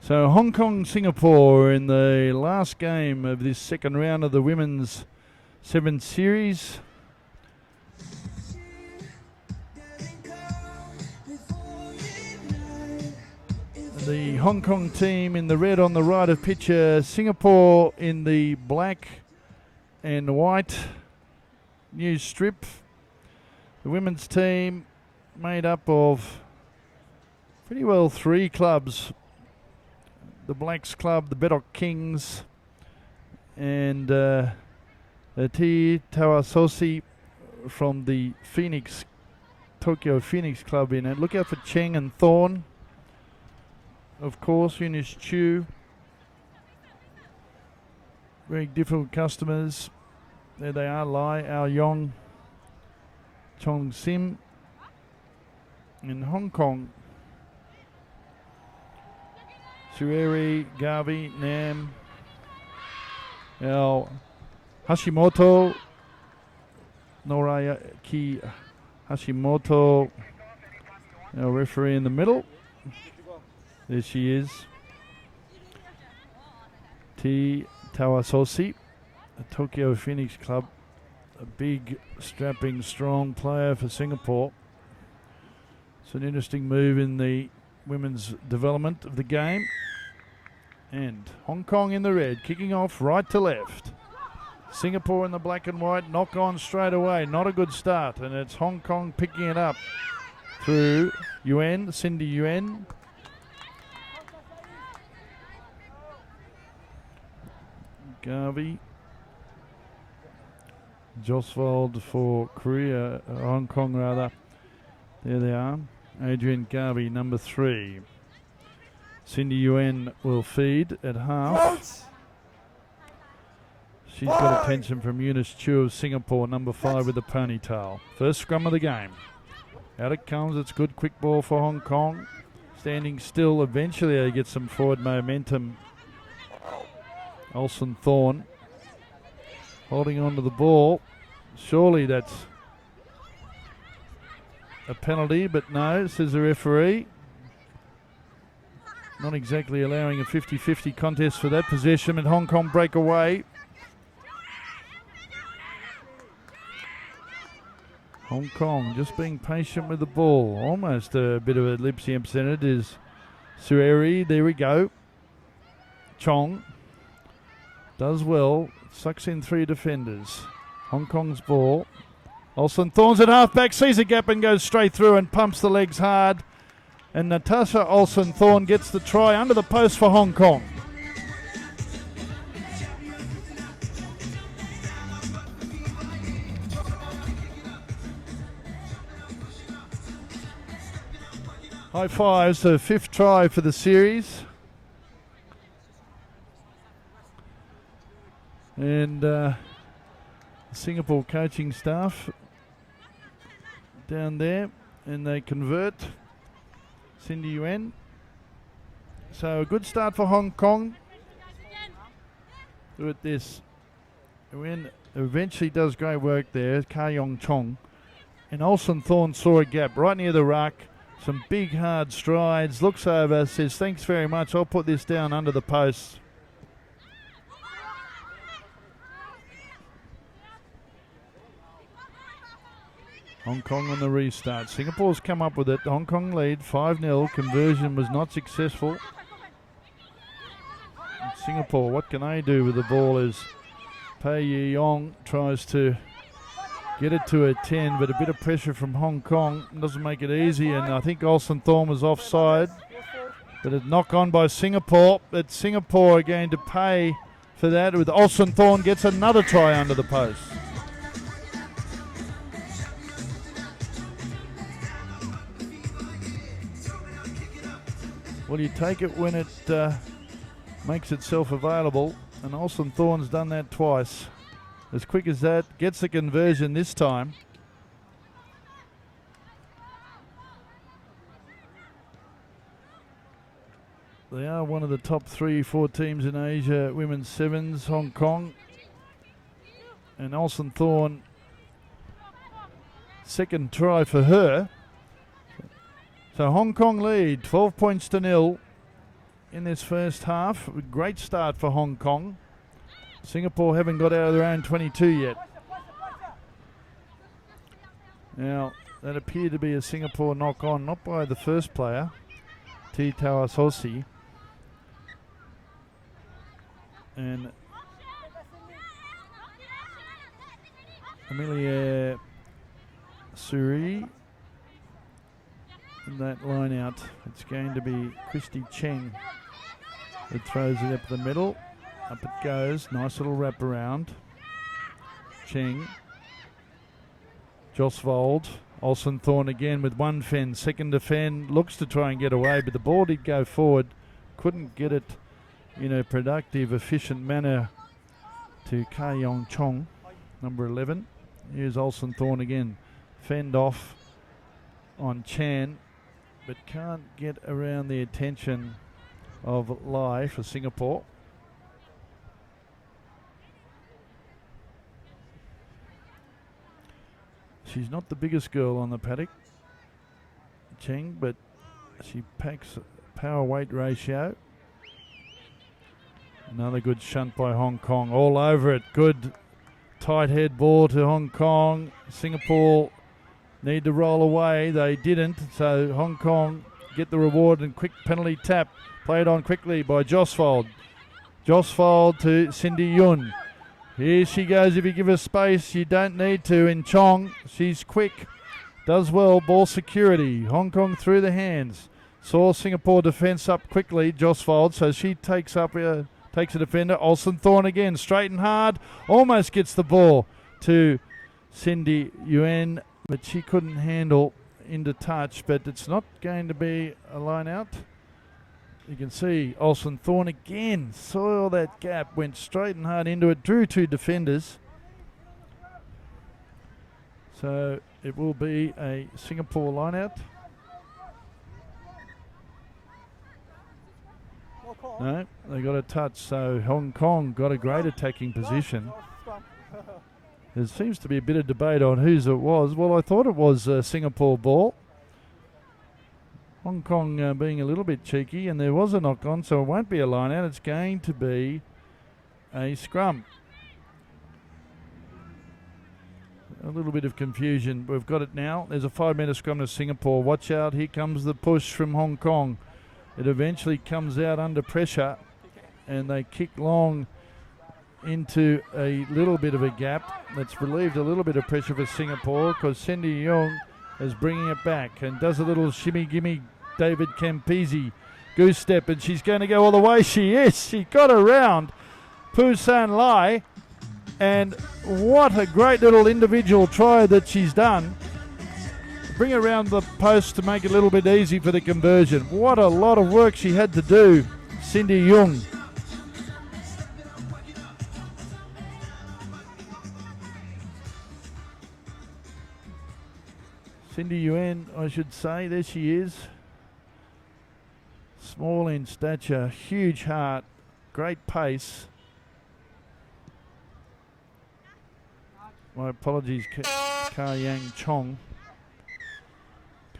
So Hong Kong, Singapore in the last game of this second round of the Women's Sevens series. The Hong Kong team in the red on the right of picture, Singapore in the black and white news strip. The women's team made up of pretty well three clubs. The Blacks Club, the Bedok Kings, and the T Tawasosi from the Tokyo Phoenix Club in it. Look out for Cheng and Thorne. Of course, Eunice Chu. Very difficult customers. There they are, Lai, Ao Yong, Chong Sim. In Hong Kong, Sueri, Garvey, Nam, our Hashimoto, Norayaki Hashimoto, our referee in the middle. There she is. T Tawasosi, a Tokyo Phoenix Club, a big, strapping, strong player for Singapore. It's an interesting move in the women's development of the game. And Hong Kong in the red, kicking off right to left. Singapore in the black and white, knock on straight away. Not a good start, and it's Hong Kong picking it up through Yuen, Cindy Yuen. Garvey. Joswald for Korea, Hong Kong rather. There they are. Adrian Garvey, number 3. Cindy Yuen will feed at half. She's got attention from Eunice Chu of Singapore, number 5 with the ponytail. First scrum of the game. Out it comes. It's good quick ball for Hong Kong. Standing still. Eventually they get some forward momentum. Olsen Thorne holding on to the ball. Surely that's a penalty, but no, says the referee. Not exactly allowing a 50-50 contest for that possession, and Hong Kong break away. Hong Kong just being patient with the ball. Almost a bit of a Lipsy represented is Sueri. There we go. Chong does well. Sucks in 3 defenders. Hong Kong's ball. Olsen Thorns at half-back, sees a gap and goes straight through and pumps the legs hard. And Natasha Olsen Thorne gets the try under the post for Hong Kong. High fives, the 5th try for the series. And Singapore coaching staff down there, and they convert. Cindy Yuen. So a good start for Hong Kong. Look at this. Yuen eventually does great work there. Ka Yong Chong. And Olsen Thorne saw a gap right near the ruck. Some big hard strides. Looks over, says thanks very much. I'll put this down under the post. Hong Kong on the restart. Singapore's come up with it. Hong Kong lead 5-0. Conversion was not successful. And Singapore, what can they do with the ball as Pei Yi-yong tries to get it to a 10, but a bit of pressure from Hong Kong doesn't make it easy, and I think Olsen Thorne was offside. But a knock on by Singapore. But Singapore are going to pay for that with Olsen Thorne gets another try under the post. Well, you take it when it makes itself available, and Olsen Thorne's done that twice. As quick as that, gets the conversion this time. They are one of the top 3-4 teams in Asia, Women's Sevens, Hong Kong. And Olsen Thorne, second try for her. So Hong Kong lead 12 points to 0 in this first half. A great start for Hong Kong. Singapore haven't got out of their own 22 yet. Now, that appeared to be a Singapore knock-on, not by the first player, T. Tawasosi. And Amelia Suri in that line out. It's going to be Christy Cheng that throws it up the middle. Up it goes. Nice little wrap around. Cheng. Josvold. Olsen Thorne again with one fend. Second defend. Looks to try and get away, but the ball did go forward. Couldn't get it in a productive, efficient manner to Ka Yong Chong, number 11. Here's Olsen Thorne again. Fend off on Chan, but can't get around the attention of Lai for Singapore. She's not the biggest girl on the paddock, Cheng, but she packs power weight ratio. Another good shunt by Hong Kong. All over it. Good tight head ball to Hong Kong. Singapore need to roll away. They didn't. So Hong Kong get the reward and quick penalty tap. Played on quickly by Josvold. Josvold to Cindy Yun. Here she goes. If you give her space, you don't need to. In Chong, she's quick. Does well. Ball security. Hong Kong through the hands. Saw Singapore defence up quickly. Josvold. So she takes a defender. Olsen Thorne again. Straight and hard. Almost gets the ball to Cindy Yuen, but she couldn't handle into touch. But it's not going to be a line out. You can see Olsen Thorne again. Saw that gap. Went straight and hard into it. Drew two defenders. So it will be a Singapore line out. No, they got a touch, so Hong Kong got a great attacking position. There seems to be a bit of debate on whose it was. Well, I thought it was a Singapore ball. Hong Kong being a little bit cheeky, and there was a knock-on, so it won't be a line-out. It's going to be a scrum. A little bit of confusion. We've got it now. There's a 5-metre scrum to Singapore. Watch out. Here comes the push from Hong Kong. It eventually comes out under pressure, and they kick long into a little bit of a gap. That's relieved a little bit of pressure for Singapore because Cindy Young is bringing it back and does a little shimmy-gimme David Campese goose step, and she's going to go all the way. She is. She got around Pusan Lai, and what a great little individual try that she's done. Bring around the post to make it a little bit easy for the conversion. What a lot of work she had to do, Cindy Young. Cindy Yuen, I should say. There she is. Small in stature, huge heart, great pace. My apologies, Ka Yang Chong.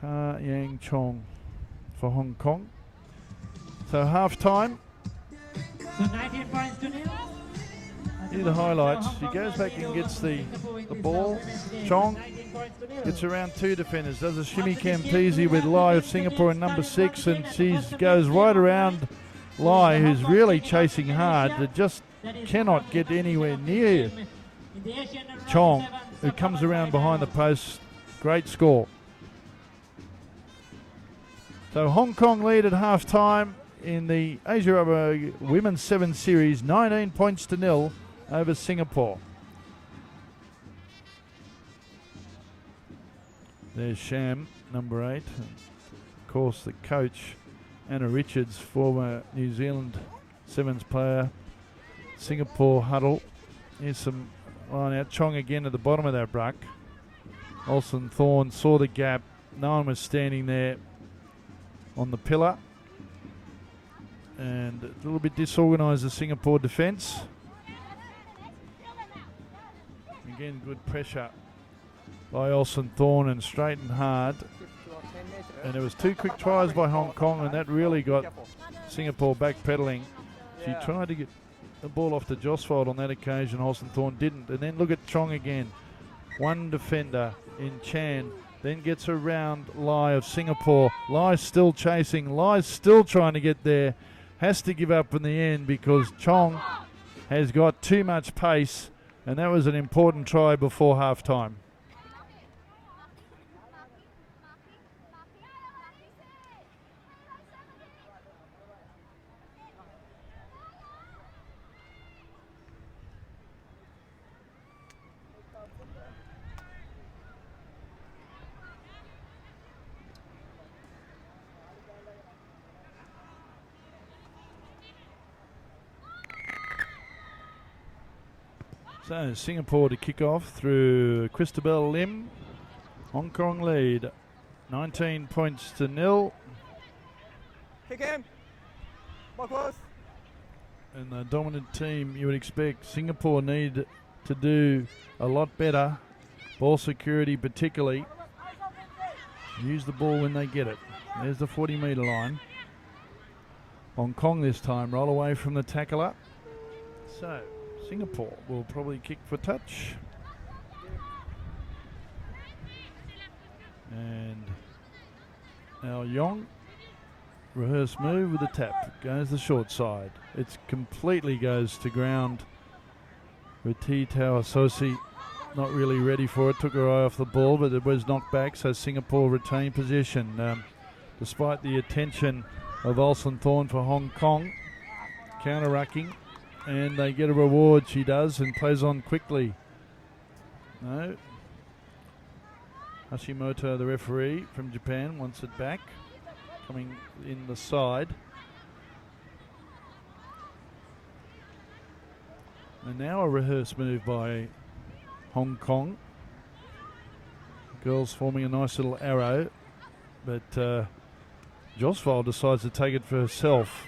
Ka Yang Chong for Hong Kong. So half time. So 19 points to nil. Here are the highlights. She goes back and gets the ball. Chong gets around two defenders. Does a shimmy Campese with Lai of Singapore in number 6, and she goes right around Lai, who's really chasing hard. That just cannot get anywhere near Chong, who comes around behind the post. Great score. So Hong Kong lead at half time in the Asia Rugby Women's 7 Series, 19 points to nil over Singapore. There's Sham, number 8. Of course, the coach, Anna Richards, former New Zealand Sevens player. Singapore huddle. Here's some line out. Chong again at the bottom of that ruck. Olsen Thorne saw the gap. No one was standing there on the pillar. And a little bit disorganised, the Singapore defence. Again, good pressure by Olsen Thorne and straight and hard. And there was 2 quick tries by Hong Kong, and that really got Singapore backpedaling. She tried to get the ball off to Josfold on that occasion. Hossenthorn didn't. And then look at Chong again. One defender in Chan. Then gets around Lai of Singapore. Lai's still chasing. Lai's still trying to get there. Has to give up in the end because Chong has got too much pace. And that was an important try before half-time. So Singapore to kick off through Christabel Lim. Hong Kong lead 19 points to 0. Kick him. More close. And the dominant team you would expect. Singapore need to do a lot better. Ball security particularly. Use the ball when they get it. There's the 40-metre line. Hong Kong this time. Roll away from the tackler. So Singapore will probably kick for touch. And Al Yong, rehearse move with a tap. Goes the short side. It completely goes to ground. With T Tawasosi not really ready for it. Took her eye off the ball, but it was knocked back, so Singapore retained possession. Despite the attention of Olsen Thorne for Hong Kong. Counter-rucking. And they get a reward, she does, and plays on quickly. No. Hashimoto, the referee from Japan, wants it back. Coming in the side. And now a rehearse move by Hong Kong. Girls forming a nice little arrow. But Josfold decides to take it for herself.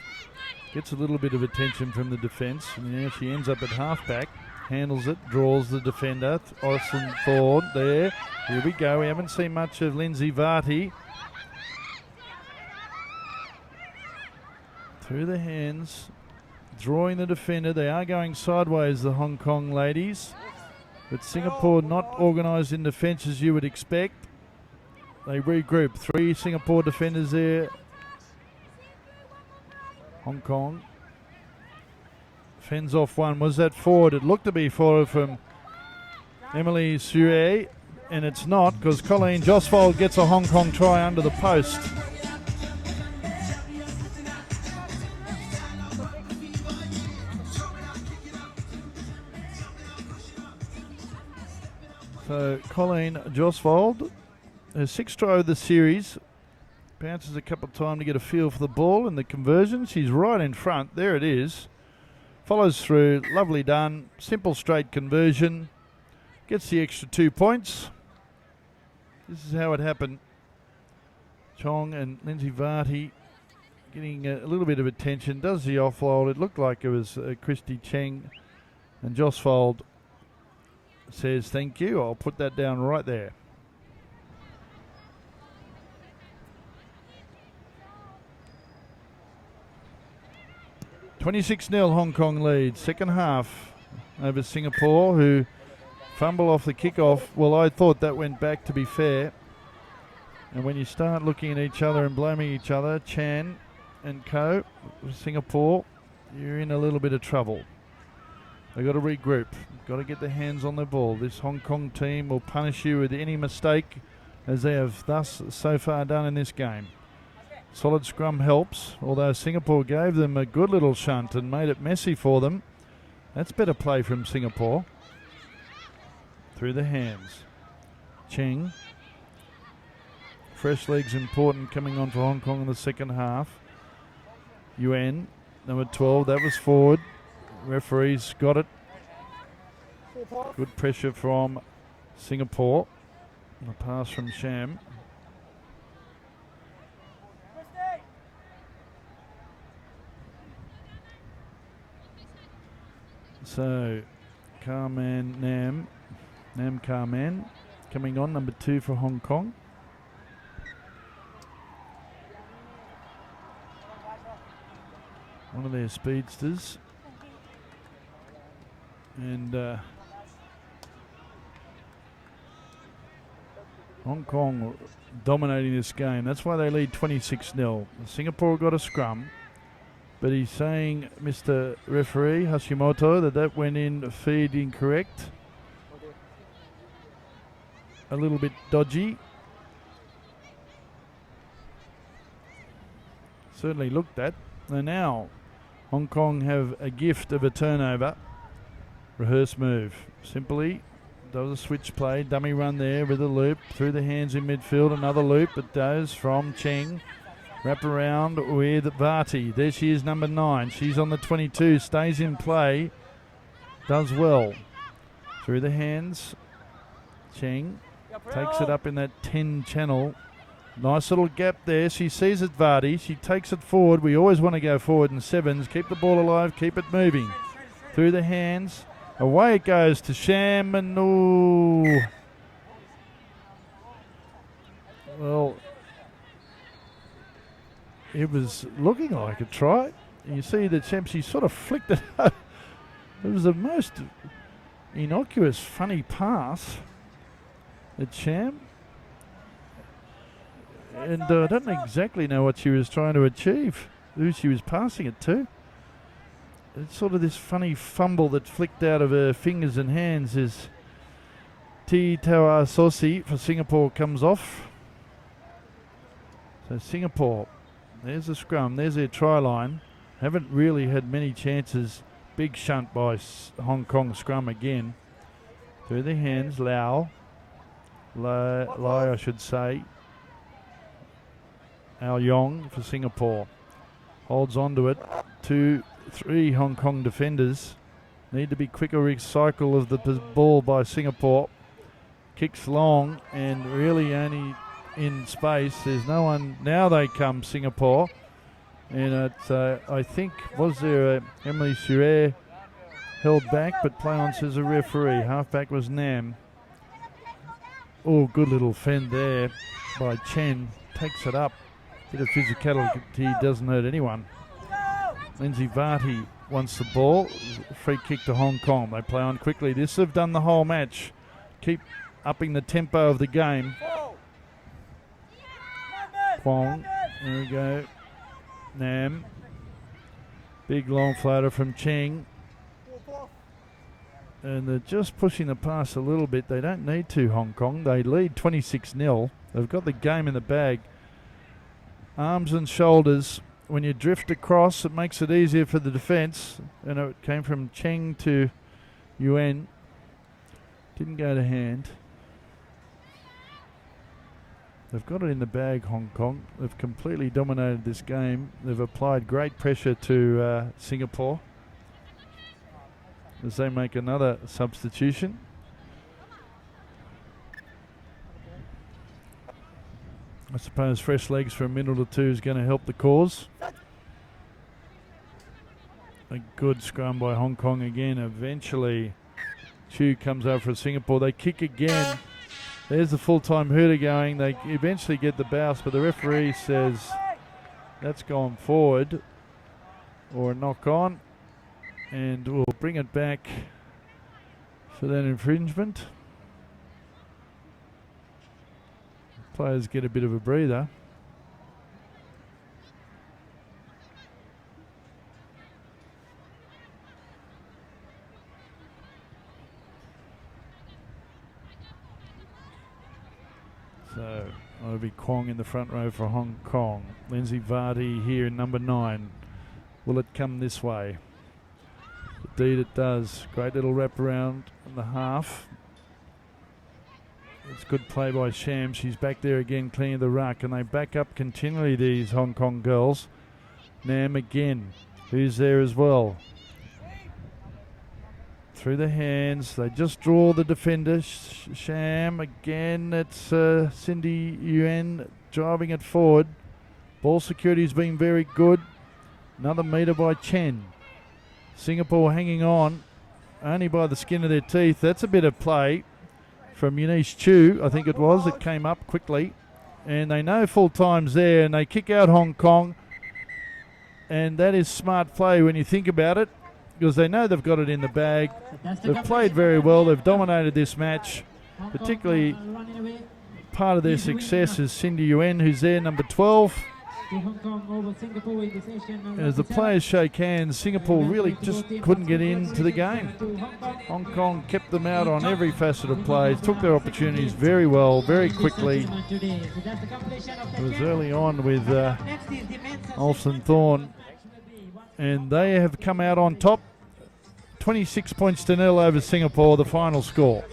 Gets a little bit of attention from the defence, and now she ends up at halfback, handles it, draws the defender. Orson Thorne there. Here we go. We haven't seen much of Lindsay Varty. Through the hands, drawing the defender. They are going sideways, the Hong Kong ladies. But Singapore not organised in defence as you would expect. They regroup. 3 Singapore defenders there. Hong Kong fends off one. Was that forward? It looked to be forward from Emily Sue, and it's not because Colleen Josfold gets a Hong Kong try under the post. So Colleen Josfold, her 6th try of the series. Bounces a couple of times to get a feel for the ball and the conversion. She's right in front. There it is. Follows through. Lovely done. Simple straight conversion. Gets the extra 2 points. This is how it happened. Chong and Lindsay Varty getting a little bit of attention. Does the offload. It looked like it was Christy Cheng. And Josfold says thank you. I'll put that down right there. 26-0 Hong Kong lead. Second half over Singapore, who fumble off the kickoff. Well, I thought that went back, to be fair. And when you start looking at each other and blaming each other, Chan and co, Singapore, you're in a little bit of trouble. They've got to regroup. Got to get their hands on the ball. This Hong Kong team will punish you with any mistake, as they have thus so far done in this game. Solid scrum helps, although Singapore gave them a good little shunt and made it messy for them. That's better play from Singapore. Through the hands. Cheng. Fresh legs important coming on for Hong Kong in the second half. Yuan, number 12, that was forward. Referees got it. Good pressure from Singapore. And a pass from Sham. So, Carman Nam Carman coming on, number 2 for Hong Kong. one of their speedsters. And Hong Kong dominating this game. That's why they lead 26-0. Singapore got a scrum, but he's saying, Mr. Referee Hashimoto, that went in feed incorrect. A little bit dodgy. Certainly looked at. And now Hong Kong have a gift of a turnover. Rehearse move. Simply does a switch play. Dummy run there with a loop. Through the hands in midfield. Another loop. It does from Cheng. Wrap around with Varty. There she is, number 9. She's on the 22. Stays in play. Does well. Through the hands. Cheng takes it up in that 10 channel. Nice little gap there. She sees it, Vardy. She takes it forward. We always want to go forward in sevens. Keep the ball alive. Keep it moving. Through the hands. Away it goes to Sham. And ooh. Well, it was looking like a try. You see that Sham, she sort of flicked it out. It was the most innocuous, funny pass at Sham. And I don't exactly know what she was trying to achieve, who she was passing it to. It's sort of this funny fumble that flicked out of her fingers and hands as Ti Tawa Sosi for Singapore comes off. So Singapore, there's the scrum, there's their try line. Haven't really had many chances. Big shunt by Hong Kong scrum again. Through the hands, Lai I should say. Ao Yong for Singapore. Holds on to it. 2, 3 Hong Kong defenders. Need to be quicker recycle of the ball by Singapore. Kicks long and really only in space. There's no one. Now they come, Singapore. And it's, I think, was there Emily Surer held back, but play on says a referee. Halfback was Nam. Oh, good little fend there by Chen. Takes it up. Bit of physicality doesn't hurt anyone. Lindsay Varty wants the ball. Free kick to Hong Kong. They play on quickly. This have done the whole match. Keep upping the tempo of the game. Kwong. There we go. Nam. Big long floater from Cheng. And they're just pushing the pass a little bit. They don't need to, Hong Kong. They lead 26-0. They've got the game in the bag. Arms and shoulders. When you drift across, it makes it easier for the defence. And it came from Cheng to Yuan. Didn't go to hand. They've got it in the bag, Hong Kong. They've completely dominated this game. They've applied great pressure to Singapore as they make another substitution. I suppose fresh legs for a minute or two is going to help the cause. A good scrum by Hong Kong again. Eventually, Chu comes over for Singapore. They kick again. There's the full-time hooter going. They eventually get the bounce, but the referee says that's gone forward or a knock on, and we'll bring it back for that infringement. Players get a bit of a breather. So it'll be Kwong in the front row for Hong Kong. Lindsay Varty here in number 9. Will it come this way? Indeed it does. Great little wrap around in the half. It's good play by Sham. She's back there again cleaning the ruck, and they back up continually, these Hong Kong girls. Nam again, who's there as well. Through the hands, they just draw the defender. Sham again, it's Cindy Yuan driving it forward. Ball security's been very good. Another metre by Chen. Singapore hanging on, only by the skin of their teeth. That's a bit of play from Eunice Chu, I think it was. It came up quickly. And they know full time's there, and they kick out Hong Kong. And that is smart play when you think about it, because they know they've got it in the bag. They've played very well. They've dominated this match. Particularly part of their success is Cindy Yuen, who's there, number 12. As the players shake hands, Singapore really just couldn't get into the game. Hong Kong kept them out on every facet of plays, took their opportunities very well, very quickly. It was early on with Olsen Thorne, and they have come out on top. 26 points to 0 over Singapore, the final score.